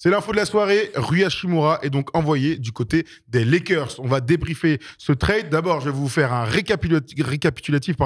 C'est l'info de la soirée. Rui Hachimura est donc envoyé du côté des Lakers. On va débriefer ce trade. D'abord, je vais vous faire un récapitulatif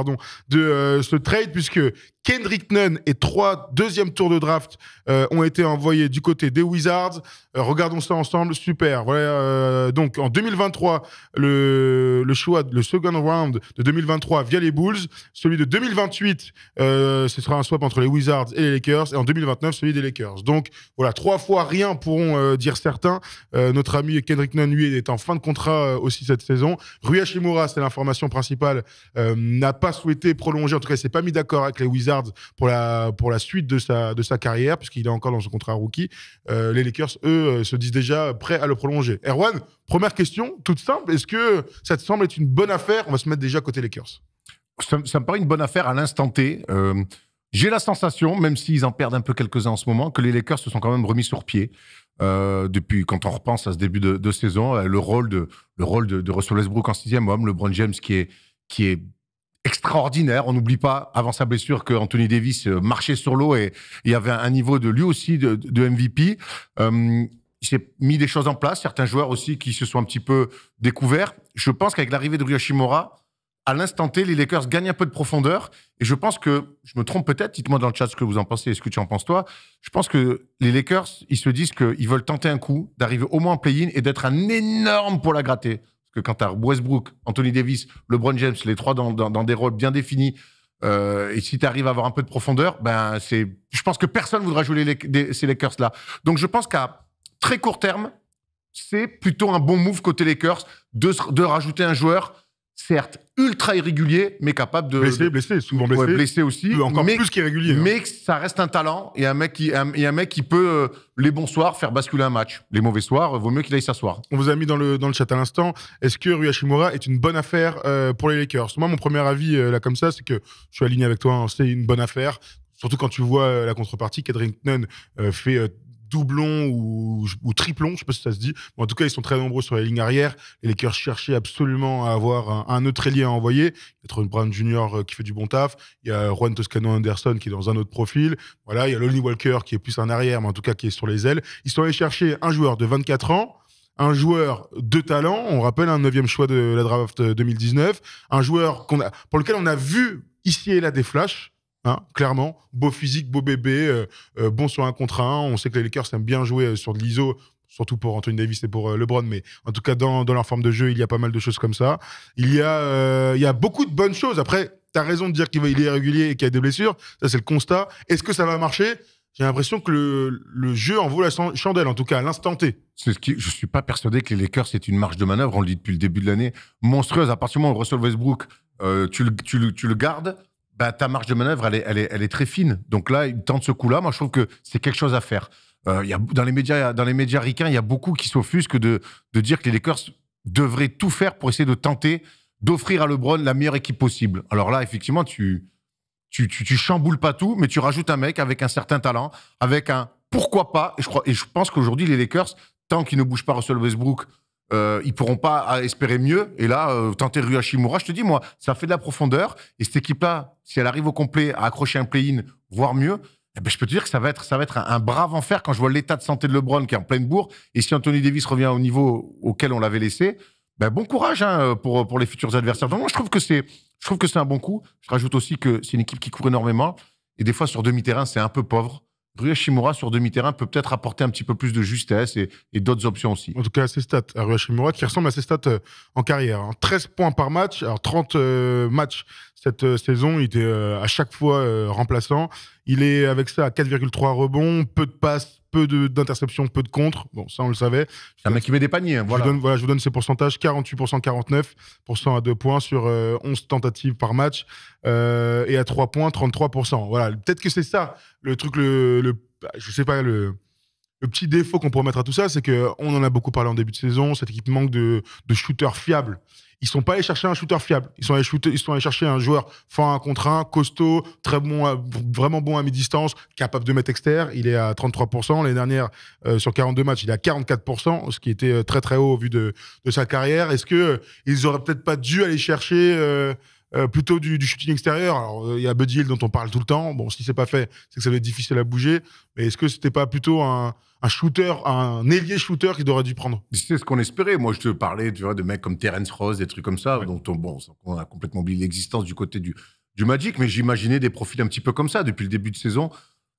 de ce trade, puisque Kendrick Nunn et 3 deuxièmes tours de draft ont été envoyés du côté des Wizards. Regardons ça ensemble. Super. Voilà, donc, en 2023, le second round de 2023 via les Bulls. Celui de 2028, ce sera un swap entre les Wizards et les Lakers. Et en 2029, celui des Lakers. Donc, voilà, 3 fois rien pourront dire certains. Notre ami Kendrick Nunn, lui, est en fin de contrat aussi cette saison. Rui Hachimura, c'est l'information principale, n'a pas souhaité prolonger. En tout cas, il s'est pas mis d'accord avec les Wizards pour la suite de sa carrière, puisqu'il est encore dans son contrat rookie. Les Lakers, eux, se disent déjà prêts à le prolonger. Erwan, première question, toute simple. Est-ce que ça te semble être une bonne affaire? On va se mettre déjà côté Lakers. Ça me paraît une bonne affaire à l'instant T. J'ai la sensation, même s'ils en perdent un peu quelques-uns en ce moment, que les Lakers se sont quand même remis sur pied. Depuis, quand on repense à ce début de saison, le rôle de Russell Westbrook en 6e homme, LeBron James qui est extraordinaire. On n'oublie pas, avant sa blessure, que Anthony Davis marchait sur l'eau et il y avait un niveau de lui aussi de MVP. Il s'est mis des choses en place. Certains joueurs aussi qui se sont un petit peu découverts. Je pense qu'avec l'arrivée de Rui Hachimura, à l'instant T, les Lakers gagnent un peu de profondeur. Et je pense que, je me trompe peut-être, dites-moi dans le chat ce que vous en pensez et ce que tu en penses toi. Je pense que les Lakers, ils se disent qu'ils veulent tenter un coup, d'arriver au moins en play-in et d'être un énorme pour la gratter. Parce que quand tu as Westbrook, Anthony Davis, LeBron James, les 3 dans des rôles bien définis, et si tu arrives à avoir un peu de profondeur, je pense que personne ne voudra jouer ces Lakers-là. Donc je pense qu'à très court terme, c'est plutôt un bon move côté Lakers de rajouter un joueur, certes, ultra irrégulier, mais capable de... Souvent blessé. Ouais, blessé aussi. Encore plus qu'irrégulier. Mais ça reste un talent et un mec qui peut, les bons soirs, faire basculer un match. Les mauvais soirs, vaut mieux qu'il aille s'asseoir. On vous a mis dans le chat à l'instant. Est-ce que Rui Hachimura est une bonne affaire pour les Lakers? Moi, mon premier avis, là, comme ça, c'est que je suis aligné avec toi. Hein, c'est une bonne affaire. Surtout quand tu vois la contrepartie. Kendrick Nunn fait... doublon ou triplon, je ne sais pas si ça se dit. Bon, en tout cas, ils sont très nombreux sur les lignes arrière. Les Lakers cherchaient absolument à avoir un autre ailier à envoyer. Il y a Troy Brown Jr. Qui fait du bon taf. Il y a Juan Toscano-Anderson qui est dans un autre profil. Voilà, il y a Lonnie Walker qui est plus un arrière, mais en tout cas qui est sur les ailes. Ils sont allés chercher un joueur de 24 ans, un joueur de talent. On rappelle un 9e choix de la draft 2019. Un joueur pour lequel on a vu ici et là des flashs. Hein, clairement, beau physique, beau bébé, bon sur 1 contre 1. On sait que les Lakers aiment bien jouer sur de l'ISO, surtout pour Anthony Davis et pour LeBron, mais en tout cas dans leur forme de jeu, il y a pas mal de choses comme ça. Il y a beaucoup de bonnes choses. Après, tu as raison de dire qu'il est irrégulier et qu'il y a des blessures. Ça, c'est le constat. Est-ce que ça va marcher? J'ai l'impression que le jeu en vaut la chandelle, en tout cas à l'instant T. Je ne suis pas persuadé que les Lakers, c'est une marge de manœuvre, on le dit depuis le début de l'année, monstrueuse. À partir du moment où Russell Westbrook, tu le gardes, ta marge de manœuvre, elle est très fine. Donc là, il tente ce coup-là. Moi, je trouve que c'est quelque chose à faire. Dans les médias ricains, il y a beaucoup qui s'offusquent de dire que les Lakers devraient tout faire pour essayer de tenter d'offrir à LeBron la meilleure équipe possible. Alors là, effectivement, tu chamboules pas tout, mais tu rajoutes un mec avec un certain talent, avec un pourquoi pas. Et je pense qu'aujourd'hui, les Lakers, tant qu'ils ne bougent pas Russell Westbrook, ils pourront pas espérer mieux. Et là, tenter Rui Hachimura, je te dis, moi, ça fait de la profondeur. Et cette équipe-là, si elle arrive au complet à accrocher un play-in, voire mieux, je peux te dire que ça va être un brave enfer quand je vois l'état de santé de LeBron qui est en pleine bourre. Et si Anthony Davis revient au niveau auquel on l'avait laissé, bon courage pour les futurs adversaires. Donc moi, je trouve que c'est un bon coup. Je rajoute aussi que c'est une équipe qui court énormément. Et des fois, sur demi-terrain, c'est un peu pauvre. Rui Hachimura sur demi-terrain peut peut-être apporter un petit peu plus de justesse et d'autres options aussi. En tout cas, ses stats à Rui Hachimura qui ressemblent à ses stats en carrière. Hein. 13 points par match, alors 30 matchs cette saison. Il était à chaque fois remplaçant. Il est avec ça à 4,3 rebonds, peu de passes, peu d'interceptions, peu de contres. Bon, ça, on le savait. C'est un mec qui met des paniers. Hein, voilà. Je vous donne ses pourcentages. 48%, 49% à 2 points sur 11 tentatives par match. Et à 3 points, 33%. Voilà. Peut-être que c'est ça, le truc, je sais pas, le petit défaut qu'on pourrait mettre à tout ça, c'est qu'on en a beaucoup parlé en début de saison. Cette équipe manque de shooters fiables. Ils sont pas allés chercher un shooter fiable. Ils sont allés chercher un joueur fort 1 contre 1, costaud, très bon, vraiment bon à mi-distance, capable de mettre externe. Il est à 33%. L'année dernière, sur 42 matchs, il est à 44%, ce qui était très très haut au vu de sa carrière. Est-ce que ils auraient peut-être pas dû aller chercher plutôt du shooting extérieur. Alors, il y a Buddy Hield dont on parle tout le temps. Bon, si c'est pas fait, c'est que ça va être difficile à bouger. Mais est-ce que c'était pas plutôt un shooter, un ailier shooter qu'il aurait dû prendre? C'est ce qu'on espérait. Moi, je te parlais, tu vois, de mecs comme Terence Ross, des trucs comme ça, Ouais. dont on a complètement oublié l'existence du côté du Magic, mais j'imaginais des profils un petit peu comme ça depuis le début de saison.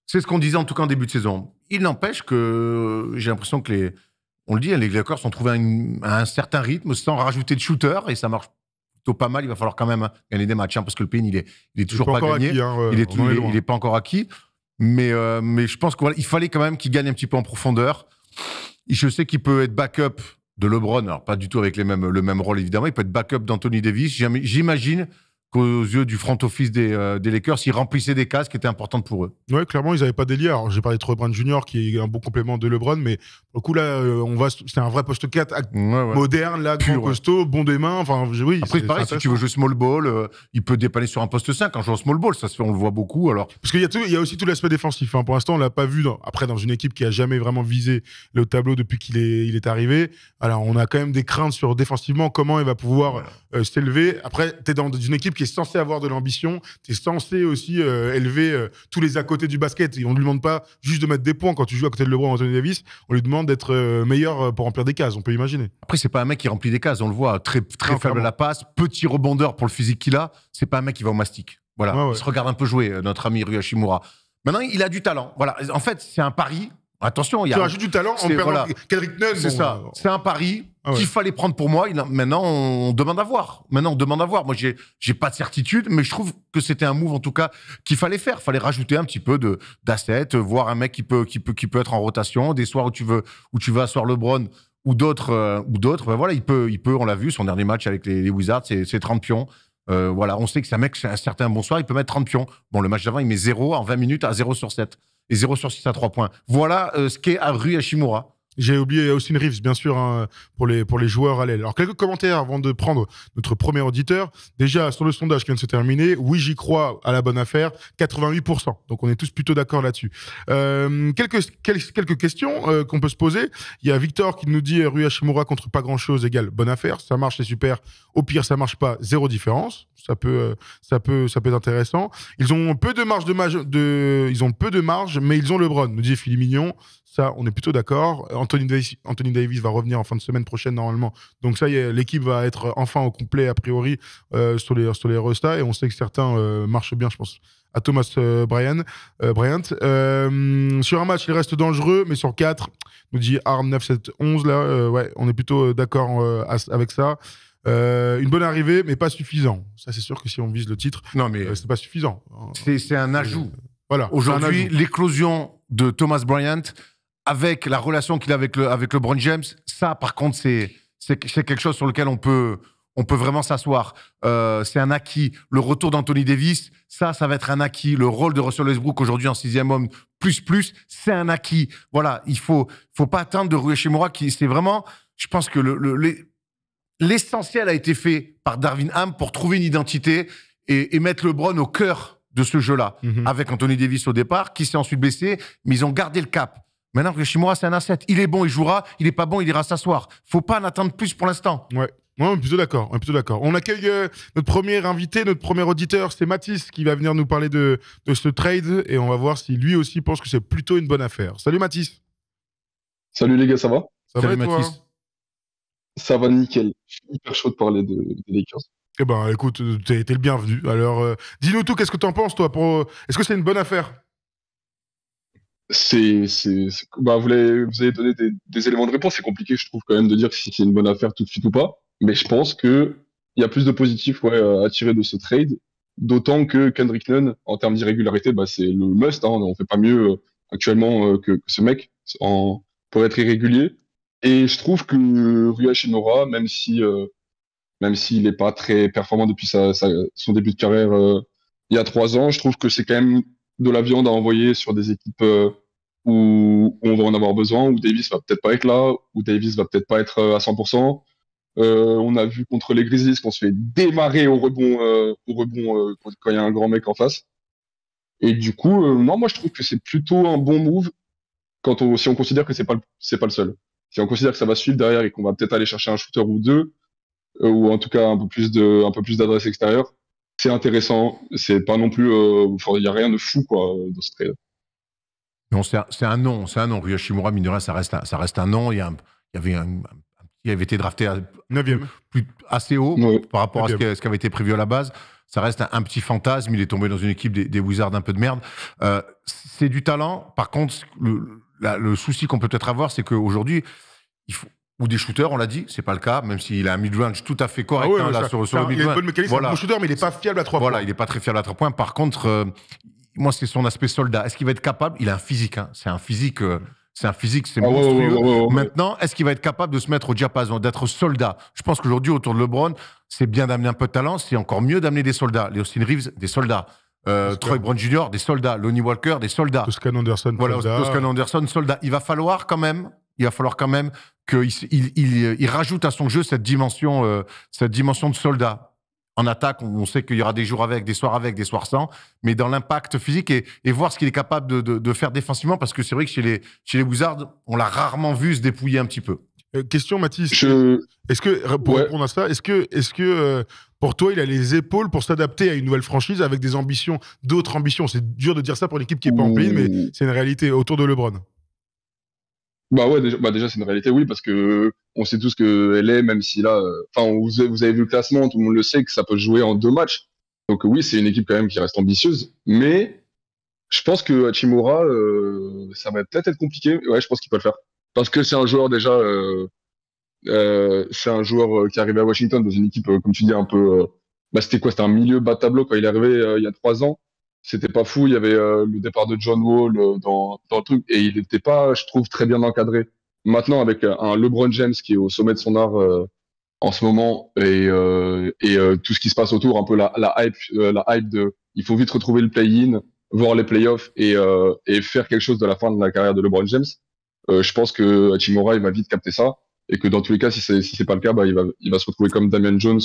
C'est ce qu'on disait en tout cas en début de saison. Il n'empêche que j'ai l'impression que on le dit, les Lakers ont trouvé un certain rythme sans rajouter de shooter et ça marche plutôt pas mal. Il va falloir quand même gagner des matchs parce que le pays, il est toujours pas gagné. Acquis, hein, Il on en est loin. est pas encore acquis. Mais je pense qu'il fallait quand même qu'il gagne un petit peu en profondeur. Je sais qu'il peut être backup de LeBron, alors pas du tout avec le même rôle évidemment. Il peut être backup d'Anthony Davis. J'imagine qu'aux yeux du front office des Lakers, ils remplissaient des cases qui étaient importantes pour eux. Ouais, clairement, ils n'avaient pas d'ailier. Alors, j'ai parlé de LeBron Junior, qui est un bon complément de LeBron, mais pour le coup, là, c'est un vrai poste 4 moderne, là, grand, costaud, bon des mains. Enfin, oui. Après, c'est pareil, si tu veux jouer small ball, il peut dépanner sur un poste 5 en jouant small ball. Ça se fait, on le voit beaucoup. Alors. Parce qu'il y a aussi tout l'aspect défensif. Hein. Pour l'instant, on l'a pas vu dans une équipe qui a jamais vraiment visé le tableau depuis qu'il est arrivé. Alors, on a quand même des craintes sur défensivement, comment il va pouvoir s'élever. Après, tu es dans une équipe qui est censée avoir de l'ambition. Tu es censé aussi élever tous les à côté du basket. Et on ne lui demande pas juste de mettre des points quand tu joues à côté de LeBron ou Anthony Davis. On lui demande d'être meilleur pour remplir des cases. On peut imaginer. Après, c'est pas un mec qui remplit des cases. On le voit, très faible à la passe, petit rebondeur pour le physique qu'il a. C'est pas un mec qui va au mastic. Voilà. Il se regarde un peu jouer, notre ami Rui Hachimura. Maintenant, il a du talent. Voilà. En fait, c'est un pari. Attention, tu rajoutes du talent en perdant Kendrick Nunn. C'est ça. C'est un pari qu'il fallait prendre pour moi. Maintenant, on demande à voir. Moi, j'ai pas de certitude, mais je trouve que c'était un move, en tout cas, qu'il fallait faire. Il fallait rajouter un petit peu d'assets, voir un mec qui peut être en rotation. Des soirs où tu veux asseoir LeBron ou d'autres. Ben voilà, il peut, on l'a vu, son dernier match avec les Wizards, c'est 30 pions. Voilà, on sait que c'est un mec, c'est un certain bon soir, il peut mettre 30 pions. Bon, le match d'avant, il met 0 en 20 minutes à 0 sur 7. Et 0 sur 6 à 3 points. Voilà ce qu'est Rui Hachimura. J'ai oublié Austin Reeves, bien sûr, hein, pour les joueurs à l'aile. Alors, quelques commentaires avant de prendre notre premier auditeur. Déjà, sur le sondage qui vient de se terminer, oui, j'y crois à la bonne affaire, 88%. Donc, on est tous plutôt d'accord là-dessus. Quelques questions qu'on peut se poser. Il y a Victor qui nous dit Rui Hachimura contre pas grand-chose égale bonne affaire. Ça marche, c'est super. Au pire, ça marche pas, zéro différence. Ça peut être intéressant. Ils ont peu de marge, mais ils ont LeBron, nous dit Philippe Mignon. Ça, on est plutôt d'accord. Anthony Davis va revenir en fin de semaine prochaine, normalement. Donc ça, l'équipe va être enfin au complet, a priori, sur les restats. Et on sait que certains marchent bien, je pense, à Thomas Bryant. Sur un match, il reste dangereux, mais sur 4, nous dit Arm 9711, là, on est plutôt d'accord avec ça. Une bonne arrivée, mais pas suffisant. Ça, c'est sûr que si on vise le titre, non, mais c'est pas suffisant. C'est un ajout. Voilà. Aujourd'hui, l'éclosion de Thomas Bryant, avec la relation qu'il a avec LeBron James, ça, par contre, c'est quelque chose sur lequel on peut vraiment s'asseoir. C'est un acquis. Le retour d'Anthony Davis, ça va être un acquis. Le rôle de Russell Westbrook aujourd'hui en 6e homme, plus, c'est un acquis. Voilà, il faut pas attendre de Rui Hachimura c'est vraiment, je pense que l'essentiel a été fait par Darvin Ham pour trouver une identité et mettre LeBron au cœur de ce jeu-là, avec Anthony Davis au départ, qui s'est ensuite blessé, mais ils ont gardé le cap. Maintenant, Hachimura, c'est un asset. Il est bon, il jouera. Il n'est pas bon, il ira s'asseoir. Faut pas en attendre plus pour l'instant. Ouais. On est plutôt d'accord. On accueille notre premier invité, notre premier auditeur, c'est Mathis qui va venir nous parler de ce trade et on va voir si lui aussi pense que c'est plutôt une bonne affaire. Salut Mathis. Salut les gars, ça va? Salut Mathis. Ça va nickel. Je suis hyper chaud de parler des Lakers. Eh ben, écoute, t'es le bienvenu. Alors, dis-nous tout, qu'est-ce que t'en penses, toi Est-ce que c'est une bonne affaire? Vous avez donné des éléments de réponse. C'est compliqué, je trouve, quand même, de dire si c'est une bonne affaire tout de suite ou pas. Mais je pense il y a plus de positifs à tirer de ce trade. D'autant que Kendrick Nunn, en termes d'irrégularité, c'est le must. Hein, on fait pas mieux actuellement que ce mec pour être irrégulier. Et je trouve que Rui Hachimura, même s'il n'est pas très performant depuis son début de carrière il y a 3 ans, je trouve que c'est quand même de la viande à envoyer sur des équipes où on va en avoir besoin, où Davis va peut-être pas être là, où Davis va peut-être pas être à 100%. On a vu contre les Grizzlies qu'on se fait démarrer au rebond quand il y a un grand mec en face. Et du coup, moi je trouve que c'est plutôt un bon move si on considère que c'est pas le seul. Si on considère que ça va suivre derrière et qu'on va peut-être aller chercher un shooter ou deux, ou en tout cas un peu plus d'adresse extérieure, c'est intéressant. C'est pas non plus, il y a rien de fou quoi dans ce trade. Non, c'est un nom. Rui Hachimura, mine de rien, ça reste un nom. Il avait été drafté 9e. Assez haut par rapport à ce 9e. qui avait été prévu à la base. Ça reste un petit fantasme. Il est tombé dans une équipe des Wizards un peu de merde. C'est du talent. Par contre, le souci qu'on peut peut-être avoir, c'est qu'aujourd'hui, ou des shooters, on l'a dit, c'est pas le cas, même s'il a un mid-range tout à fait correct sur le mid-range. Il a une bonne mécanique, c'est un bon shooter, mais il n'est pas fiable à 3 points. Voilà, il n'est pas très fiable à 3 points. Par contre, moi, c'est son aspect soldat. Est-ce qu'il va être capable? Il a un physique, hein. C'est monstrueux. Ouais. Maintenant, est-ce qu'il va être capable de se mettre au diapason, d'être soldat? Je pense qu'aujourd'hui, autour de LeBron, c'est bien d'amener un peu de talent, c'est encore mieux d'amener des soldats. Les Austin Reeves, des soldats. Troy Brown Jr., des soldats. Lonnie Walker, des soldats. Toscan Anderson, soldat. Il va falloir quand même qu'il rajoute à son jeu cette dimension de soldat. En attaque, on sait qu'il y aura des jours avec, des soirs sans, mais dans l'impact physique et voir ce qu'il est capable de faire défensivement, parce que c'est vrai que chez les Wizards, on l'a rarement vu se dépouiller un petit peu. Question, Mathis. Est-ce que, pour répondre à ça, est-ce que pour toi, il a les épaules pour s'adapter à une nouvelle franchise avec des ambitions, d'autres ambitions? C'est dur de dire ça pour une équipe qui n'est pas en play-in, mais c'est une réalité autour de LeBron. Bah ouais, déjà c'est une réalité, oui, parce que on sait tous que LA, même si là, vous avez vu le classement, tout le monde le sait que ça peut jouer en 2 matchs. Donc oui, c'est une équipe quand même qui reste ambitieuse, mais je pense que Hachimura, ça va peut-être être compliqué. Ouais, je pense qu'il peut le faire, parce que c'est un joueur déjà, c'est un joueur qui est arrivé à Washington dans une équipe, comme tu dis, un peu, c'était quoi? C'était un milieu bas de tableau quand il est arrivé il y a 3 ans. C'était pas fou, il y avait le départ de John Wall dans le truc, et il n'était pas, je trouve, très bien encadré. Maintenant, avec un LeBron James qui est au sommet de son art en ce moment, et tout ce qui se passe autour, un peu la hype de, il faut vite retrouver le play-in, voir les playoffs et faire quelque chose de la fin de la carrière de LeBron James. Je pense que Hachimura, il va vite capter ça, et que dans tous les cas, si c'est pas le cas, il va se retrouver comme Damian Jones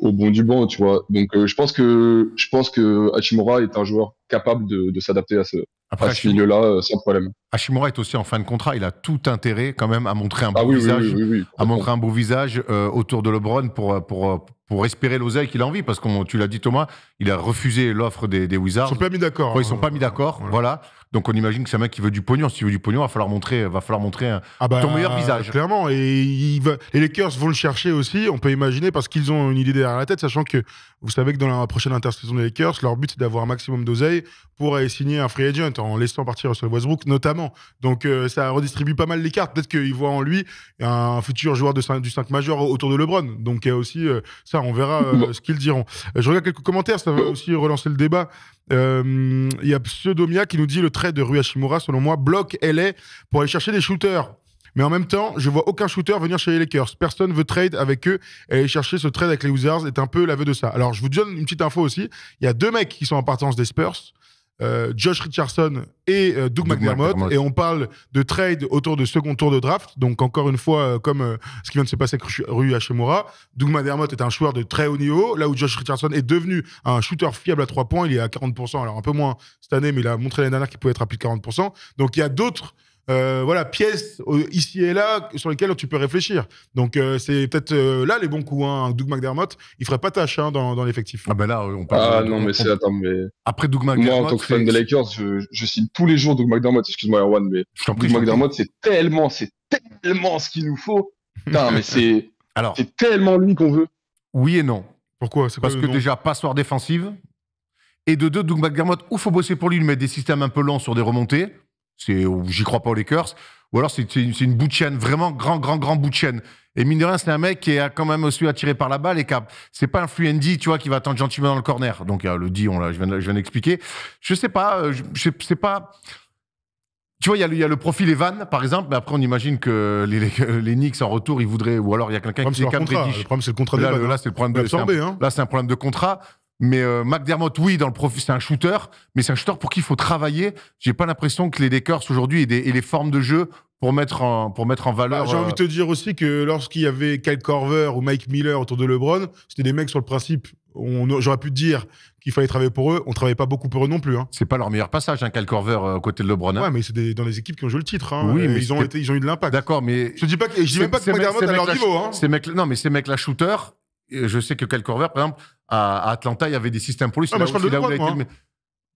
au bon du banc, tu vois. Donc je pense que Hachimura est un joueur capable de s'adapter à ce milieu-là sans problème. Hachimura est aussi en fin de contrat, il a tout intérêt quand même à montrer un beau visage, à montrer un beau visage autour de LeBron pour espérer l'oseille qu'il a envie, parce que tu l'as dit Thomas, il a refusé l'offre des Wizards. Ils sont pas mis d'accord. Ils sont pas mis d'accord, voilà. Donc on imagine que c'est un mec qui veut du pognon. S'il veut du pognon, il va falloir montrer ton meilleur visage. Clairement, et les Lakers vont le chercher aussi, on peut imaginer, parce qu'ils ont une idée derrière la tête, sachant que vous savez que dans la prochaine intersaison des Lakers, leur but c'est d'avoir un maximum d'oseille pour aller signer un free agent en laissant partir Russell Westbrook notamment. Donc ça redistribue pas mal les cartes. Peut-être qu'ils voient en lui un futur joueur du 5 majeur autour de LeBron. Donc il y a aussi ça, on verra ce qu'ils diront. Je regarde quelques commentaires, ça va aussi relancer le débat. Il y a Pseudomia qui nous dit: le trade de Rui Hachimura, selon moi, bloque LA pour aller chercher des shooters. Mais en même temps, je vois aucun shooter venir chez les Lakers. Personne veut trade avec eux. Et aller chercher ce trade avec les Wizards est un peu l'aveu de ça. Alors, je vous donne une petite info aussi. Il y a 2 mecs qui sont en partance des Spurs. Josh Richardson et Doug McDermott. Et on parle de trade autour de second tour de draft. Donc, encore une fois, comme ce qui vient de se passer avec Rui Hachimura, Doug McDermott est un joueur de très haut niveau, là où Josh Richardson est devenu un shooter fiable à 3 points. Il est à 40%, alors un peu moins cette année, mais il a montré l'année dernière qu'il pouvait être à plus de 40%. Donc, il y a d'autres pièces ici et là sur lesquelles tu peux réfléchir. Donc c'est peut-être là les bons coups. Doug McDermott, il ferait pas tâche dans l'effectif. Ah ben là, on parle. Après Doug McDermott, moi en tant que fan des Lakers, je cite tous les jours Doug McDermott. Excuse-moi Erwan, mais Doug McDermott, c'est tellement ce qu'il nous faut. Putain, mais c'est tellement lui qu'on veut. Oui et non. Pourquoi? Parce que déjà passoire défensive, et de 2, Doug McDermott, où faut bosser pour lui, mettre des systèmes un peu lents sur des remontées. J'y crois pas aux Lakers. Ou alors c'est une bout de chaîne, vraiment grand bout de chaîne. Et mine de rien, c'est un mec qui a quand même aussi attiré par la balle et c'est pas un free and D, tu vois, qui va attendre gentiment dans le corner. Donc le D, je viens d'expliquer. Je sais pas, je sais pas. Tu vois, il y a le profil Evan, par exemple, mais après on imagine que les Knicks en retour, ils voudraient, ou alors il y a quelqu'un qui décale Reddish. Le problème c'est le contrat d'Evan. Là c'est le problème là c'est un problème de contrat. Mais McDermott, oui, dans le profil, c'est un shooter, mais c'est un shooter pour qui il faut travailler. J'ai pas l'impression que les Lakers aujourd'hui aient les formes de jeu pour mettre en valeur. J'ai envie de te dire aussi que lorsqu'il y avait Kyle Korver ou Mike Miller autour de LeBron, c'était des mecs sur le principe. J'aurais pu te dire qu'il fallait travailler pour eux. On travaillait pas beaucoup pour eux non plus. C'est pas leur meilleur passage, Kyle Korver côté de LeBron. Ouais, mais c'est dans les équipes qui ont joué le titre. Oui, mais ils ont eu de l'impact. D'accord, mais je dis même pas que McDermott à leur niveau. Ces mecs-là shooters. je sais que Kyle Korver, par exemple, à Atlanta, il y avait des systèmes pour lui. Ah, moi, je parle de là où LeBron, il a été moi.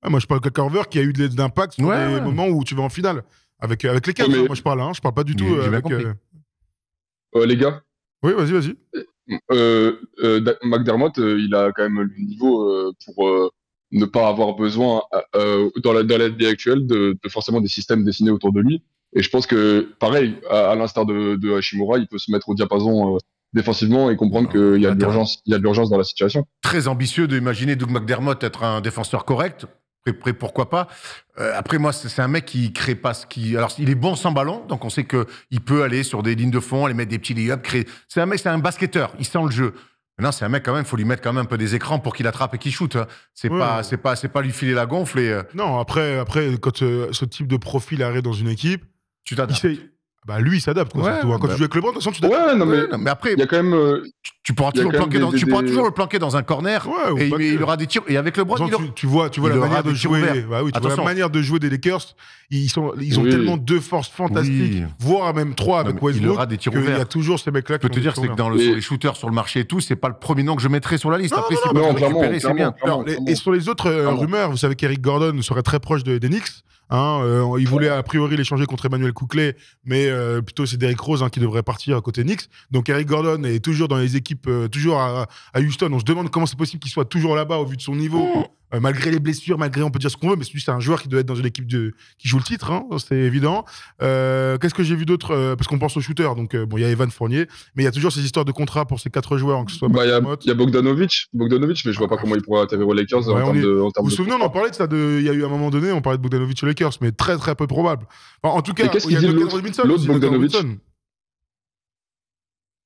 Ah, moi, je parle de Korver qui a eu de l'impact sur Ouais, des ouais. moments où tu vas en finale. Avec les Cavs, Ouais, mais- moi, je parle. Je parle pas du tout J'ai bien avec. compris. Les gars, Oui, vas-y. McDermott, il a quand même le niveau pour ne pas avoir besoin dans la NBA actuelle de forcément des systèmes dessinés autour de lui. Et je pense que, pareil, à l'instar de Hashimura, il peut se mettre au diapason défensivement et comprendre qu'il y a de l'urgence, il y a de l'urgence dans la situation. Très ambitieux d'imaginer Doug McDermott être un défenseur correct. Après, pourquoi pas. Après, moi, c'est un mec qui crée pas ce qui. Alors, il est bon sans ballon, donc on sait qu'il peut aller sur des lignes de fond, aller mettre des petits lay-ups, créer. C'est un mec, c'est un basketteur. Il sent le jeu. Maintenant, c'est un mec quand même. Il faut lui mettre quand même un peu des écrans pour qu'il attrape et qu'il shoot. Hein. C'est pas lui filer la gonfle et Non, après quand ce type de profil arrive dans une équipe, tu il t'adaptes. sait. Bah, lui, il s'adapte. Quoi, Ouais, surtout, hein. Quand bah- tu joues avec LeBron, de toute façon, tu t'adaptes. Ouais, non, Ouais, non, mais après, il y a quand même. tu pourras il y a toujours le quand même planquer tu pourras des- toujours le planquer dans un corner Ouais, ou et pas que. il aura des tirs. Et avec De LeBron, toute il façon, aura... tu vois il la aura manière des de tirs jouer. ouverts. Bah oui, tu vois la Attention. manière de jouer des Lakers. Ils ont Oui. tellement deux forces fantastiques, Oui. voire même trois Non, avec mais il Westbrook. aura des tirs qu'il y ouverts. a toujours ces mecs-là Je peux qui te ont dire, des c'est tirs que ouverts. Et- sur les shooters sur le marché et tout, c'est pas le premier nom que je mettrais sur la liste. Non, Après, non, c'est non, pas non, pour clairement, récupérer, c'est bien. clairement. Et sur les autres Clairement. rumeurs, vous savez qu'Eric Gordon serait très proche des Knicks. Il voulait a priori l'échanger contre Emmanuel Quickley, mais plutôt c'est Derrick Rose qui devrait partir à côté Knicks. Donc Eric Gordon est toujours dans les équipes, toujours à Houston. On se demande comment c'est possible qu'il soit toujours là-bas au vu de son niveau. Malgré les blessures, malgré on peut dire ce qu'on veut, mais c'est un joueur qui doit être dans une équipe qui joue le titre, c'est évident. Qu'est-ce que j'ai vu d'autre parce qu'on pense aux shooters, donc bon, il y a Evan Fournier, mais il y a toujours ces histoires de contrats pour ces 4 joueurs, que ce soit Bah, McDermott. il y a Bogdanovic, mais je vois pas comment il pourrait atterrir aux Lakers Ouais, en termes de. vous vous souvenez, on en parlait de ça. Il y a eu un moment donné, on parlait de Bogdanovic aux Lakers, mais très très peu probable. Enfin, en tout cas, Et qu'est-ce il y a qu'il dit Duncan l'autre Robinson. l'autre aussi, Duncan Bogdanovic Robinson.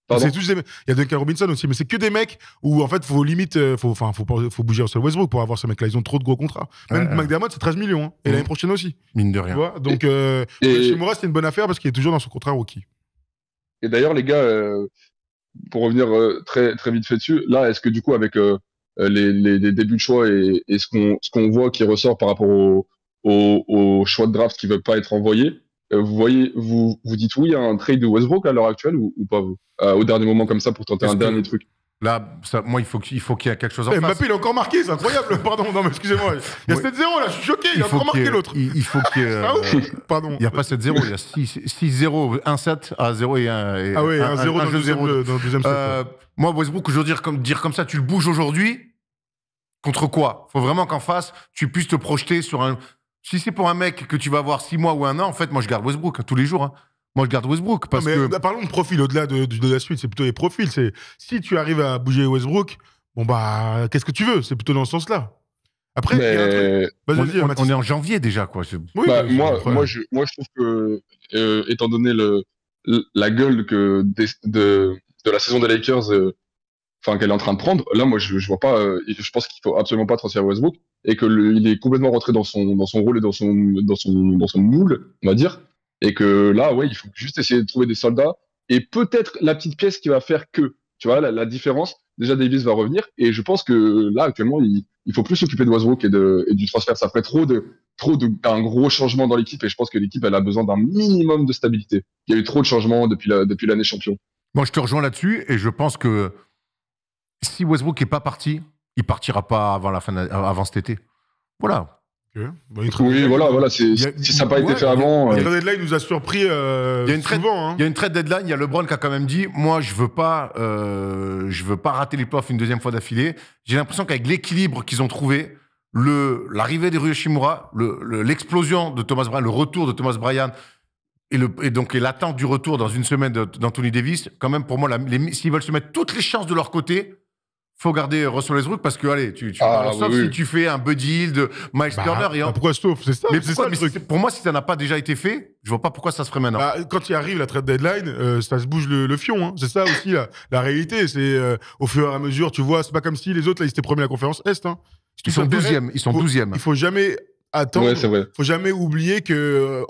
Pardon. C'est tous il y a Duncan Robinson aussi, mais c'est que des mecs où en fait faut limite, faut bouger Russell Westbrook pour avoir ces mecs-là. Ils ont trop de gros contrats. Même McDermott, c'est 13 millions, et l'année prochaine aussi. Mine de Tu rien. vois. Donc Et- Hachimura, c'est une bonne affaire parce qu'il est toujours dans son contrat rookie. Et d'ailleurs, les gars, pour revenir très très vite fait dessus, là, est-ce que du coup, avec les débuts de choix et ce qu'on voit qui ressort par rapport au choix de draft qui ne veulent pas être envoyés, vous dites oui à un trade de Westbrook à l'heure actuelle ou pas vous au dernier moment comme ça pour tenter Est-ce un que- dernier truc. Là, moi, il faut qu'il y ait quelque chose en Eh, face. Mbappé, il a encore marqué, c'est incroyable. Pardon, non, mais excusez-moi. Il y a Oui. 7-0 là, je suis choqué, il a faut encore marqué qu'il y ait- l'autre. Il faut qu'il y ait, Ah ouf, pardon. il n'y a pas 7-0, il y a 6-0, 1-7 à 0 et 1. Ah oui, 1-0 dans le deuxième set. Moi, Westbrook, je veux dire comme ça, tu le bouges aujourd'hui, contre quoi? Faut vraiment qu'en face, tu puisses te projeter sur un... Si c'est pour un mec que tu vas avoir 6 mois ou 1 an, en fait, moi, je garde Westbrook tous les jours. Hein. Moi, je garde Westbrook parce Non, mais que... parlons de profil au-delà de la suite, c'est plutôt les profils. C'est si tu arrives à bouger Westbrook, bon bah qu'est-ce que tu veux? C'est plutôt dans ce sens-là. Après, il y a un truc. Mais Vas-y, on Mathis. est en janvier déjà, quoi. Oui, bah, c'est moi, incroyable. moi, je trouve que, étant donné la gueule de la saison des Lakers, qu'elle est en train de prendre, là, moi, je vois pas, je pense qu'il faut absolument pas transférer Westbrook et que il est complètement rentré dans son rôle et dans son moule, on va dire, et que là, ouais, il faut juste essayer de trouver des soldats et peut-être la petite pièce qui va faire que, tu vois, la différence. Déjà, Davis va revenir et je pense que là, actuellement, il faut plus s'occuper de Westbrook et du transfert. Ça ferait d'un gros changement dans l'équipe et je pense que l'équipe, elle a besoin d'un minimum de stabilité. Il y a eu trop de changements depuis l'année champion. Moi, je te rejoins là-dessus et je pense que si Westbrook n'est pas parti, il partira pas avant cet été. Voilà. Ok. Bah, une Oui, voilà, si Il y a- ça n'a pas été ouais, fait avant. Le deadline nous a surpris y a une trade- souvent. Il y a une trade deadline, il y a LeBron qui a quand même dit moi je veux pas rater les playoffs une deuxième fois d'affilée. J'ai l'impression qu'avec l'équilibre qu'ils ont trouvé, l'arrivée des Rui Hachimura, l'explosion de Thomas Bryant, le retour de Thomas Bryant et l'attente du retour dans une semaine d'Anthony Davis, quand même pour moi s'ils veulent se mettre toutes les chances de leur côté, faut garder Russell Westbrook parce que allez, tu parles sauf oui. si tu fais un Buddy Hield de Miles Turner Pourquoi sauf? C'est ça, mais c'est ça le truc. pour moi si ça n'a pas déjà été fait, je vois pas pourquoi ça se ferait maintenant. Bah, quand il arrive la trade deadline, ça se bouge le fion. Hein. C'est ça aussi la réalité. C'est au fur et à mesure, tu vois, c'est pas comme si les autres là ils étaient premiers à la conférence Est. Hein. Si tu Ils sont t'intéresse, 12e, ils sont 12e. Il faut jamais attendre. Ouais, c'est vrai. Faut jamais oublier que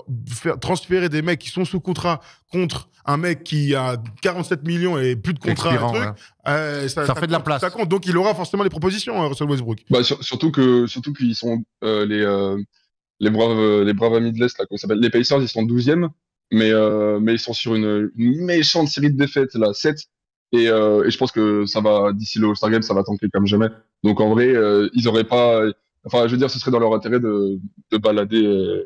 transférer des mecs qui sont sous contrat contre un mec qui a 47 millions et plus de contrat, Expirant, un truc, ça fait de la place. Ça compte. Donc il aura forcément des propositions, Russell Westbrook. Bah, surtout qu'ils sont les braves amis de l'Est, là, comment ça s'appelle, les Pacers, ils sont 12e, mais ils sont sur une méchante série de défaites, là, 7. Et je pense que ça va, d'ici le All-Star Game, ça va tanker comme jamais. Donc en vrai, ils auraient pas. Enfin, je veux dire, ce serait dans leur intérêt de balader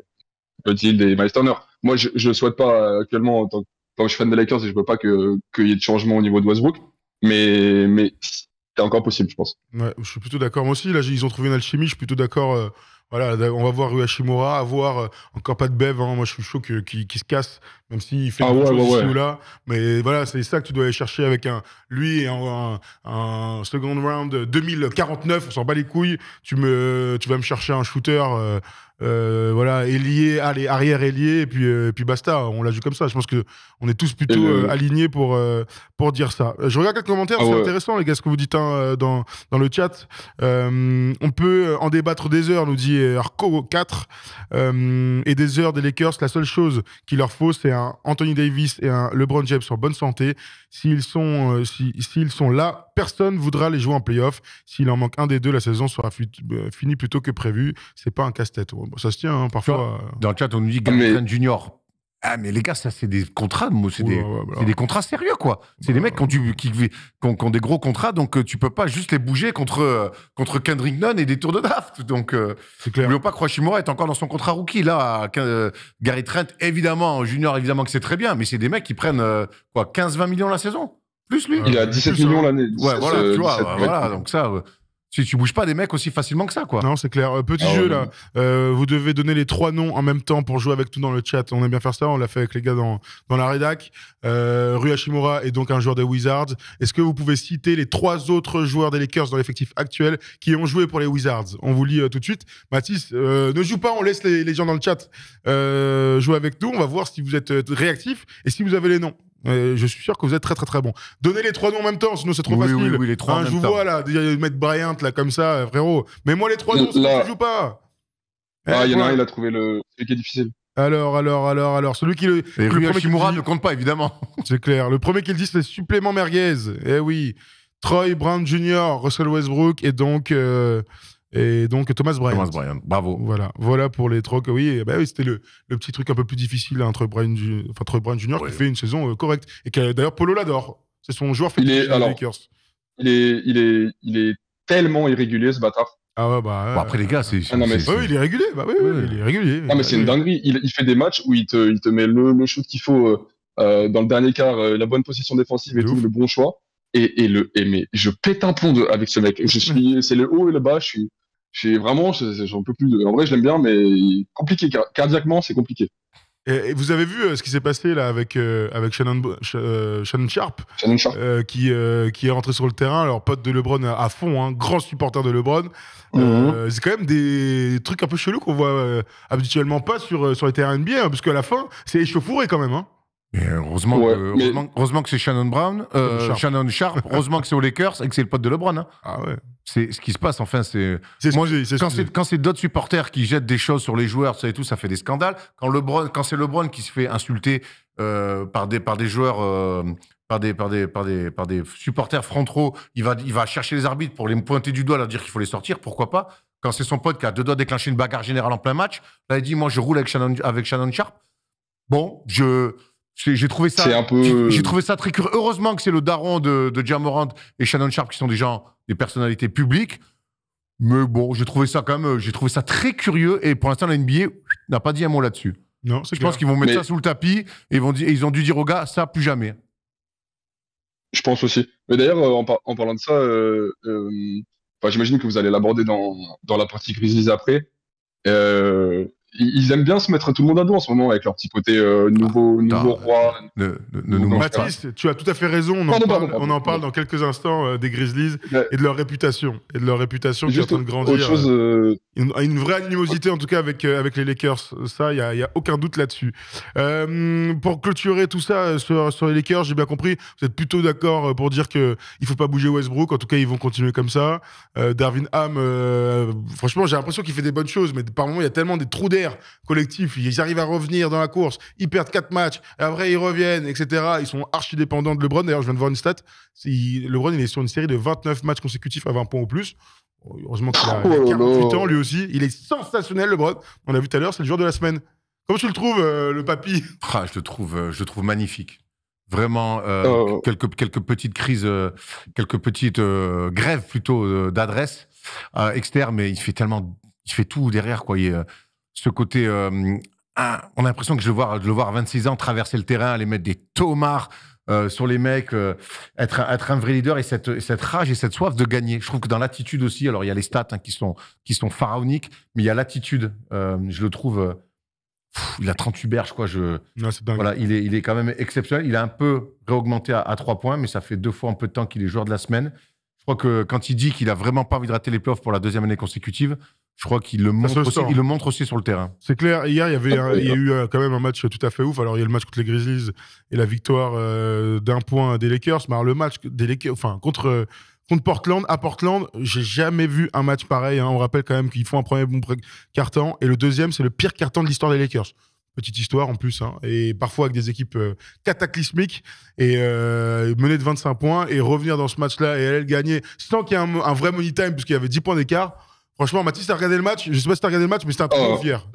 Buddy Hield et Miles Turner. Moi, je souhaite pas actuellement, tant que je suis fan des Lakers, et je veux pas qu'il y ait de changement au niveau de Westbrook. Mais c'est encore possible, je pense. Ouais, je suis plutôt d'accord. Moi aussi, là, ils ont trouvé une alchimie. Je suis plutôt d'accord. Voilà, on va voir Rui Hachimura, avoir encore pas de Bev. Hein. Moi, je suis chaud qu'il se casse, même s'il fait Ah des ouais, choses ouais, ici ouais. ou là. Mais voilà, c'est ça que tu dois aller chercher avec lui et un second round 2049. On s'en bat les couilles. Tu vas me chercher un shooter. Voilà, ailier, allez, arrière ailier, et puis basta. On l'a vu comme ça. Je pense que on est tous plutôt alignés pour dire ça. Je regarde quelques commentaires. Ah C'est ouais. intéressant, les gars, ce que vous dites hein, dans le chat. On peut en débattre des heures, nous dit Arco 4, et des heures des Lakers. La seule chose qu'il leur faut, c'est un Anthony Davis et un LeBron James en bonne santé. S'ils sont là, personne voudra les jouer en playoff. S'il en manque un des deux, la saison sera finie plus tôt que prévu. C'est pas un casse-tête. Bon, ça se tient, hein, parfois. Dans le chat, on nous dit Gary Trent Junior. Ah, mais les gars, ça, c'est des contrats, c'est des contrats sérieux, quoi. C'est des mecs qui ont des gros contrats, donc tu peux pas juste les bouger contre Kendrick Nunn et des tours de draft. Donc, c'est clair. N'oublions pas que Hachimura est encore dans son contrat rookie. Là, Gary Trent, évidemment, Junior, évidemment que c'est très bien, mais c'est des mecs qui prennent 15-20 millions la saison. Plus lui. Il a 17 millions l'année. Ouais, voilà, tu vois, voilà, donc ça... Si tu bouges pas des mecs aussi facilement que ça, quoi. Non, c'est clair. Petit jeu, là. Vous devez donner les 3 noms en même temps pour jouer avec nous dans le chat. On aime bien faire ça. On l'a fait avec les gars dans la rédac. Rui Hachimura est donc un joueur des Wizards. Est-ce que vous pouvez citer les 3 autres joueurs des Lakers dans l'effectif actuel qui ont joué pour les Wizards? On vous lit tout de suite. Mathis, ne joue pas. On laisse les gens dans le chat jouer avec nous. On va voir si vous êtes réactifs et si vous avez les noms. Je suis sûr que vous êtes très très très bon. Donnez les 3 noms en même temps, sinon c'est trop facile. Oui, les 3 en même je vous temps. vois là, mettre Bryant là comme ça, frérot. Mais moi les 3 noms, sinon tu joues pas. Ah, il y en a un, il a trouvé celui qui est difficile. Alors, celui qui le Rui premier Hachimura ne compte pas, évidemment. C'est clair. Le premier qui le dit, c'est supplément merguez. Eh oui. Troy Brown Jr., Russell Westbrook et donc Thomas Bryant. Thomas Bryant, bravo. Voilà pour les trocs. Oui, bah oui, c'était le petit truc un peu plus difficile entre Troy Brown Jr. qui fait une saison correcte et que d'ailleurs Polo l'adore. C'est son joueur fétiche des Lakers. Il est tellement irrégulier ce bâtard. Ah ouais, bah. Bon, après les gars, il est régulier. Bah oui, il est régulier. Ah mais c'est une dinguerie. Il fait des matchs où il te met le shoot qu'il faut dans le dernier quart, la bonne position défensive et tout, le bon choix. Mais je pète un plomb avec ce mec. C'est le haut et le bas. J'en peux plus. En vrai, je l'aime bien, mais compliqué. Cardiaquement, c'est compliqué. Et vous avez vu ce qui s'est passé là avec Shannon Sharp, qui est rentré sur le terrain, alors pote de LeBron à fond, hein, grand supporter de LeBron. C'est quand même des trucs un peu chelous qu'on voit habituellement pas sur les terrains NBA, hein, parce qu'à la fin, c'est échauffouré quand même. Hein. Mais heureusement que c'est Shannon Sharp, heureusement que c'est aux Lakers et que c'est le pote de LeBron. Hein. Ah ouais. C'est ce qui se passe, enfin, quand c'est d'autres supporters qui jettent des choses sur les joueurs, ça et tout, ça fait des scandales. Quand c'est LeBron qui se fait insulter par des joueurs, par des supporters frontaux, il va chercher les arbitres pour les pointer du doigt, leur dire qu'il faut les sortir, pourquoi pas. Quand c'est son pote qui a 2 doigts de déclencher une bagarre générale en plein match, là il dit, moi je roule avec Shannon Sharp. Bon, j'ai trouvé ça j'ai trouvé ça très curieux. Heureusement que c'est le daron de Ja Morant et Shannon Sharp qui sont des personnalités publiques. Mais bon, j'ai trouvé ça très curieux et pour l'instant la NBA n'a pas dit un mot là-dessus. Non, je pense qu'ils vont mettre ça sous le tapis et ils ont dû dire aux gars ça plus jamais. Je pense aussi. Mais d'ailleurs en parlant de ça, j'imagine que vous allez l'aborder dans la partie Grizzlies après. Ils aiment bien se mettre tout le monde à dos en ce moment avec leur petit côté nouveau roi. Mathis, tu as tout à fait raison. On en parle dans quelques instants des Grizzlies et de leur réputation. Et de leur réputation qui est en train de grandir. Autre chose, une vraie animosité en tout cas avec les Lakers. Ça, il y a aucun doute là-dessus. Pour clôturer tout ça sur les Lakers, j'ai bien compris. Vous êtes plutôt d'accord pour dire qu'il ne faut pas bouger Westbrook. En tout cas, ils vont continuer comme ça. Darvin Ham, franchement, j'ai l'impression qu'il fait des bonnes choses, mais par moments, il y a tellement des trous d'air collectifs. Ils arrivent à revenir dans la course. Ils perdent 4 matchs. Et après, ils reviennent, etc. Ils sont archi dépendants de LeBron. D'ailleurs, je viens de voir une stat. LeBron, il est sur une série de 29 matchs consécutifs à 20 points ou plus. Heureusement qu'il a 48 ans, lui aussi. Il est sensationnel, LeBron. On l'a vu tout à l'heure, c'est le joueur de la semaine. Comment tu le trouves, le papy? Je le trouve magnifique. vraiment quelques petites crises, quelques petites grèves plutôt d'adresse externe, mais il fait tout derrière, quoi. Ce côté, on a l'impression que de le voir à 26 ans traverser le terrain, aller mettre des tomards sur les mecs, être un vrai leader et cette rage et cette soif de gagner. Je trouve que dans l'attitude aussi, alors il y a les stats qui sont pharaoniques, mais il y a l'attitude. Je le trouve, il a 38 berges, quoi. Non, c'est dingue. Voilà, il est quand même exceptionnel. Il a un peu réaugmenté à 3 points, mais ça fait 2 fois en peu de temps qu'il est joueur de la semaine. Je crois que quand il dit qu'il a vraiment pas envie de rater les playoffs pour la 2e année consécutive, je crois qu'il le montre aussi sur le terrain. C'est clair. Hier, il y a eu quand même un match tout à fait ouf. Alors, il y a le match contre les Grizzlies et la victoire d'1 point des Lakers. Mais alors, le match des Lakers, contre Portland, à Portland, j'ai jamais vu un match pareil. On rappelle quand même qu'ils font un premier bon carton et le deuxième, c'est le pire carton de l'histoire des Lakers. Petite histoire en plus, et parfois avec des équipes cataclysmiques, et mener de 25 points et revenir dans ce match-là et aller le gagner sans qu'il y ait un vrai money time, puisqu'il y avait 10 points d'écart. Franchement, Mathis, t'as regardé le match? Je sais pas si t'as regardé le match, mais c'était un peu fier.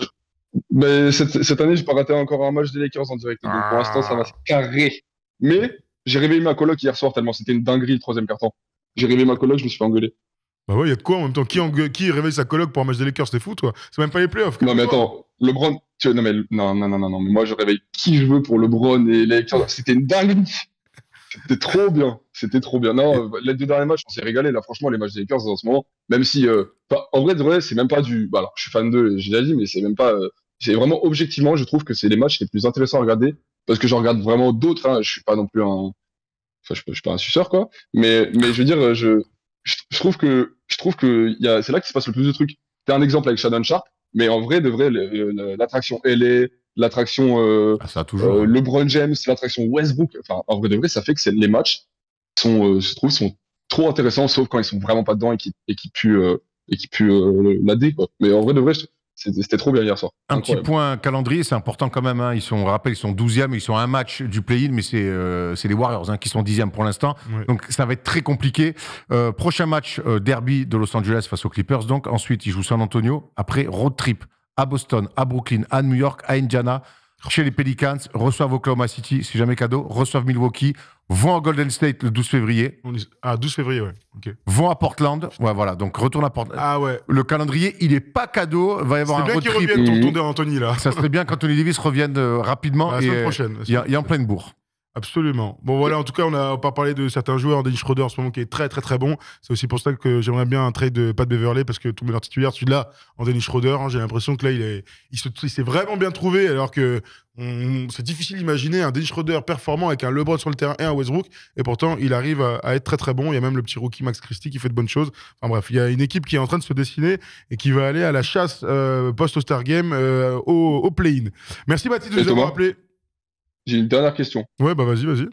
Mais cette année, j'ai pas raté encore un match des Lakers en direct. Donc pour l'instant, ça va se carrer. Mais j'ai réveillé ma coloc hier soir tellement c'était une dinguerie le 3e carton. J'ai réveillé ma coloc, je me suis fait engueuler. Bah ouais, il y a de quoi en même temps. Qui réveille sa coloc pour un match des Lakers? C'est fou, toi. C'est même pas les playoffs. Non, mais attends, LeBron. Non, mais moi, je réveille qui je veux pour LeBron et les Lakers. C'était une dinguerie. C'était trop bien. Non, les 2 derniers matchs, on s'est régalé. Là, franchement, les matchs des Lakers en ce moment, même si, en vrai, c'est même pas du. Bah, alors, je suis fan d'eux, j'ai déjà dit, mais c'est même pas. C'est vraiment objectivement, je trouve que c'est les matchs les plus intéressants à regarder parce que j'en regarde vraiment d'autres. Je suis pas non plus un. Enfin, je suis pas un suceur, quoi. Mais je veux dire, je trouve que c'est là qu'il se passe le plus de trucs. T'as un exemple avec Shannon Sharp, mais en vrai, de vrai, l'attraction LA, l'attraction LeBron James, l'attraction Westbrook, enfin, en vrai de vrai, ça fait que les matchs sont trop intéressants, sauf quand ils sont vraiment pas dedans et qui puent la D, quoi. Mais en vrai de vrai, c'était trop bien hier soir. Un petit point calendrier, c'est important quand même. On rappelle, ils sont 12e, ils sont à un match du play-in, mais c'est les Warriors qui sont 10e pour l'instant. Ouais. Donc ça va être très compliqué. Prochain match, derby de Los Angeles face aux Clippers. Donc ensuite, ils jouent San Antonio. Après, road trip à Boston, à Brooklyn, à New York, à Indiana, chez les Pelicans, reçoivent Oklahoma City, c'est jamais cadeau, reçoivent Milwaukee, vont à Golden State le 12 février. 12 février, ouais. Okay. Vont à Portland. Ouais, voilà, donc retourne à Portland. Ah ouais. Le calendrier, il n'est pas cadeau. Il va y avoir un road trip. C'est bien qu'il revienne, tonton Anthony, là. Ça serait bien qu'Anthony Davis revienne rapidement. La semaine prochaine. Il y a en pleine bourre. Absolument. Bon, voilà, en tout cas, on n'a pas parlé de certains joueurs. Dennis Schroeder, en ce moment, qui est très, très, très bon. C'est aussi pour ça que j'aimerais bien un trade de Pat Beverley, parce que tout le monde titulaire, celui-là, en Dennis Schroeder, j'ai l'impression que là, il s'est vraiment bien trouvé, alors que c'est difficile d'imaginer un Dennis Schroeder performant avec un LeBron sur le terrain et un Westbrook, et pourtant, il arrive à être très, très bon. Il y a même le petit rookie Max Christie qui fait de bonnes choses. Enfin bref, il y a une équipe qui est en train de se dessiner et qui va aller à la chasse post-All-Star Game au play-in. Merci, Mathis, de nous avoir appelé. J'ai une dernière question. Ouais, bah vas-y.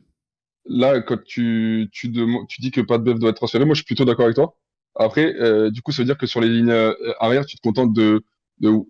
Là, quand tu dis que Pat Bev doit être transféré, moi je suis plutôt d'accord avec toi. Après, du coup, ça veut dire que sur les lignes arrière, tu te contentes de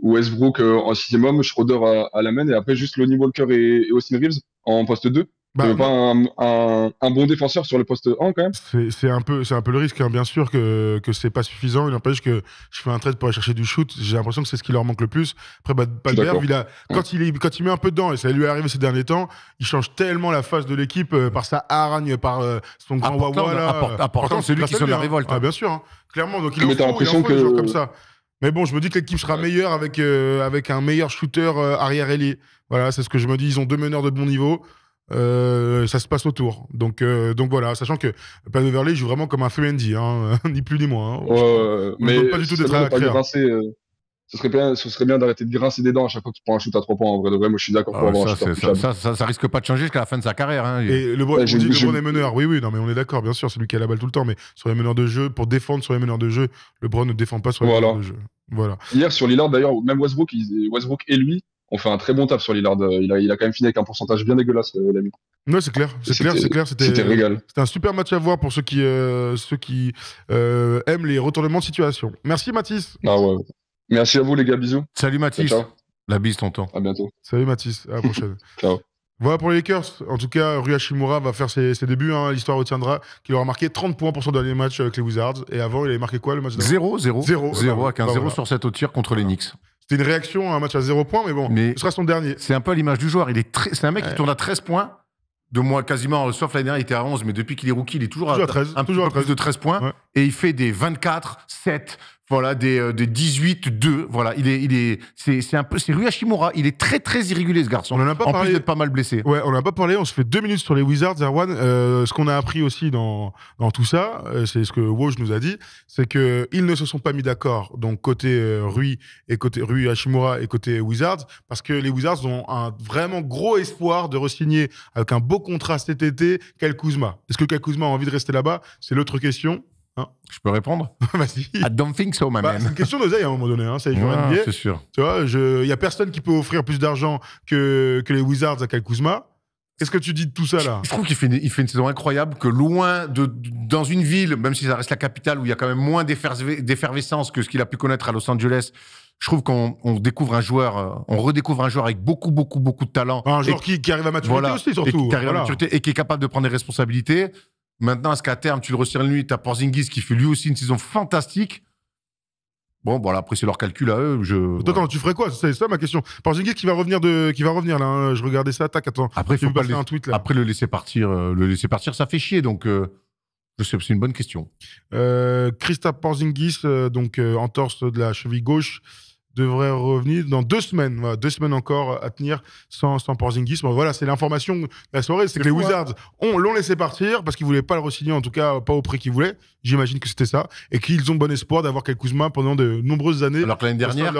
Westbrook en 6e homme, Schroeder à la main, et après juste Lonnie Walker et Austin Reeves en poste 2. Bah, pas un bon défenseur sur le poste 1 quand même. C'est un peu le risque, bien sûr que c'est pas suffisant. Il n'empêche que je fais un trade pour aller chercher du shoot. J'ai l'impression que c'est ce qui leur manque le plus. Après, Pat Bev, quand il met un peu dedans, et ça lui est arrivé ces derniers temps, il change tellement la face de l'équipe par sa hargne, par son grand wawa. Important, c'est lui qui sonne la révolte. Bien sûr, clairement. Donc il en faut des joueurs comme ça. Mais bon, je me dis que l'équipe sera meilleure avec un meilleur shooter arrière-ailier. Voilà, c'est ce que je me dis. Ils ont 2 meneurs de bon niveau. Ça se passe autour. Donc voilà, sachant que Pat Beverley joue vraiment comme un Femendi, ni plus ni moins. Mais pas du tout d'être à créer. Ce serait bien d'arrêter de grincer des dents à chaque fois que tu prends un shoot à 3 points. En vrai de vrai, moi je suis d'accord pour avoir un shoot. Ça risque pas de changer jusqu'à la fin de sa carrière. Et LeBron est meneur. Oui, non, mais on est d'accord, bien sûr, c'est lui qui a la balle tout le temps. Mais sur les meneurs de jeu, pour défendre sur les meneurs de jeu, LeBron ne défend pas sur les meneurs de jeu. Voilà. Hier sur Lillard, d'ailleurs, même Westbrook et lui ont fait un très bon taf sur Lillard. Il a quand même fini avec un pourcentage bien dégueulasse, l'ami. Non, c'est clair. C'était régal. C'était un super match à voir pour ceux qui aiment les retournements de situation. Merci, Mathis. Ah ouais. Merci à vous, les gars. Bisous. Salut, Mathis. Ciao. La bise, tonton. À bientôt. Salut, Mathis. À la prochaine. Ciao. Voilà pour les Lakers. En tout cas, Rui Hachimura va faire ses débuts. L'histoire retiendra qu'il aura marqué 30 points pour son dernier match avec les Wizards. Et avant, il avait marqué quoi le match d'avant ? 0 avec un 0 sur 7 au tir contre les Knicks. C'était une réaction à un match à 0 points, mais bon, ce sera son dernier. C'est un peu à l'image du joueur. C'est un mec qui tourne à 13 points de moins quasiment, sauf l'année dernière, il était à 11, mais depuis qu'il est rookie, il est toujours à 13. un Toujours peu à 13. plus de 13 points. Ouais. Et il fait des 24, 7, voilà, des 18, 2. Voilà, c'est Rui Hachimura. Il est très, très irrégulier, ce garçon. On en a pas en parlé. plus d'être pas mal blessé. Ouais, on n'a pas parlé, on se fait 2 minutes sur les Wizards, Erwan. Ce qu'on a appris aussi dans tout ça, c'est ce que Woj nous a dit, c'est qu'ils ne se sont pas mis d'accord, donc côté Rui Hachimura et côté Wizards, parce que les Wizards ont un vraiment gros espoir de re-signer avec un beau contrat cet été Kyle Kuzma. Est-ce que Kyle Kuzma a envie de rester là-bas? C'est l'autre question. Hein. Je peux répondre? Vas-y. I don't think so, my C'est man. une question d'oseille à un moment donné, hein, ça, les joueurs Ouais, NBA. c'est sûr. Tu vois, il y a personne qui peut offrir plus d'argent que les Wizards à Kyle Kuzma. Qu'est-ce que tu dis de tout ça, là? Je trouve qu'il fait une saison incroyable, que loin dans une ville, même si ça reste la capitale, où il y a quand même moins d'effervescence que ce qu'il a pu connaître à Los Angeles, je trouve qu'on redécouvre un joueur avec beaucoup, beaucoup, beaucoup de talent. Un joueur qui arrive à maturité aussi, surtout. Qui arrive à maturité et qui est capable de prendre des responsabilités. Maintenant, est-ce qu'à terme, tu le resserres lui, t'as Porzingis qui fait lui aussi une saison fantastique. Bon, voilà, après, c'est leur calcul à eux. Attends, tu ferais quoi? C'est ça ma question. Porzingis qui va revenir là. Hein. Je regardais ça. Tac, attends. Après, il faut pas un tweet, là. Après, le laisser partir, ça fait chier. Donc, je sais, c'est une bonne question. Kristaps Porzingis, entorse de la cheville gauche, devrait revenir dans 2 semaines. Voilà, 2 semaines encore à tenir sans Porzingis. Bon, voilà, c'est l'information de la soirée. C'est que les Wizards l'ont laissé partir parce qu'ils ne voulaient pas le re-signer, en tout cas pas au prix qu'ils voulaient. J'imagine que c'était ça. Et qu'ils ont bon espoir d'avoir Kyle Kuzma pendant de nombreuses années. Alors que l'année dernière,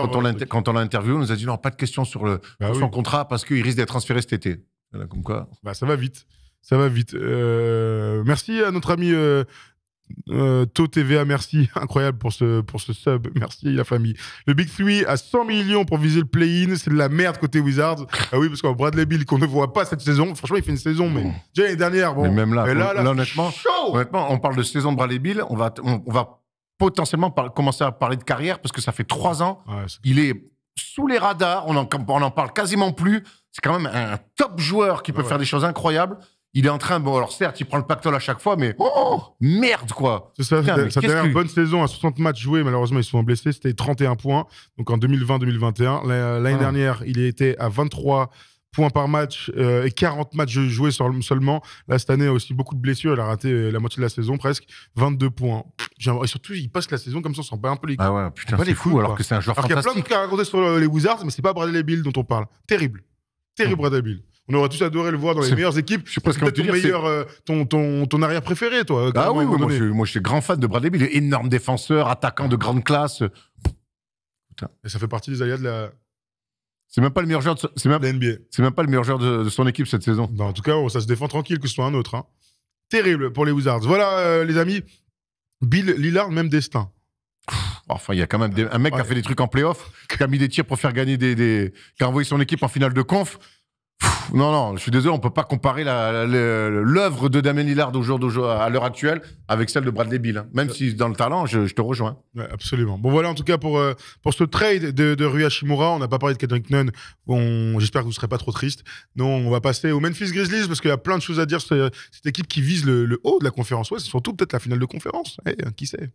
quand on l'a interviewé, on nous a dit non, pas de question sur son contrat parce qu'il risque d'être transféré cet été. Voilà, comme quoi. Bah, ça va vite. Ça va vite. Merci à notre ami To TVA, merci, incroyable pour ce sub, merci la famille. Le Big 3 à 100 millions pour viser le play-in, c'est de la merde côté Wizards. Ah oui, parce que Bradley Beal qu'on ne voit pas cette saison, franchement il fait une saison, mais déjà l'année dernière, bon. Mais même là, honnêtement, on parle de saison de Bradley Beal, on va potentiellement commencer à parler de carrière parce que ça fait 3 ans, il est sous les radars, on en parle quasiment plus. C'est quand même un top joueur qui peut faire des choses incroyables. Il est en train, bon, alors certes, il prend le pactole à chaque fois, mais merde, quoi. C'est ça, sa dernière bonne saison à 60 matchs joués, malheureusement, ils se sont blessés, c'était 31 points, donc en 2020-2021. L'année dernière, il était à 23 points par match et 40 matchs joués seulement. Là, cette année, aussi beaucoup de blessures, il a raté la moitié de la saison, presque. 22 points. Et surtout, il passe la saison comme ça, on s'en bat un peu les couilles. Ah ouais, putain, c'est fou, alors que c'est un joueur fantastique. Il y a plein de trucs à raconter sur les Wizards, mais c'est pas Bradley Beal dont on parle. Terrible. Terrible, Bradley Beal. On aurait tous adoré le voir dans les meilleures équipes. Je sais pas ce ton arrière préféré, toi. Ah oui, moi je suis grand fan de Bradley Beal. Énorme défenseur, attaquant de grande classe. Putain. Et ça fait partie des aléas de la. C'est même pas le meilleur joueur de NBA. C'est même pas le meilleur joueur de son équipe cette saison. Non, en tout cas, ça se défend tranquille que ce soit un autre. Hein. Terrible pour les Wizards. Voilà, les amis. Bill Lillard, même destin. Enfin, il y a quand même un mec qui a fait des trucs en playoff, qui a mis des tirs pour faire gagner qui a envoyé son équipe en finale de conf. Non, je suis désolé, on peut pas comparer l'œuvre de Damian Lillard à l'heure actuelle avec celle de Bradley Beal. Hein. Même si dans le talent, je te rejoins. Ouais, absolument. Bon, voilà, en tout cas, pour ce trade de Rui Hachimura, on n'a pas parlé de Kendrick Nunn. J'espère que vous ne serez pas trop triste. Non, on va passer aux Memphis Grizzlies parce qu'il y a plein de choses à dire sur cette équipe qui vise le haut de la conférence Ouest, surtout peut-être la finale de conférence. Qui sait?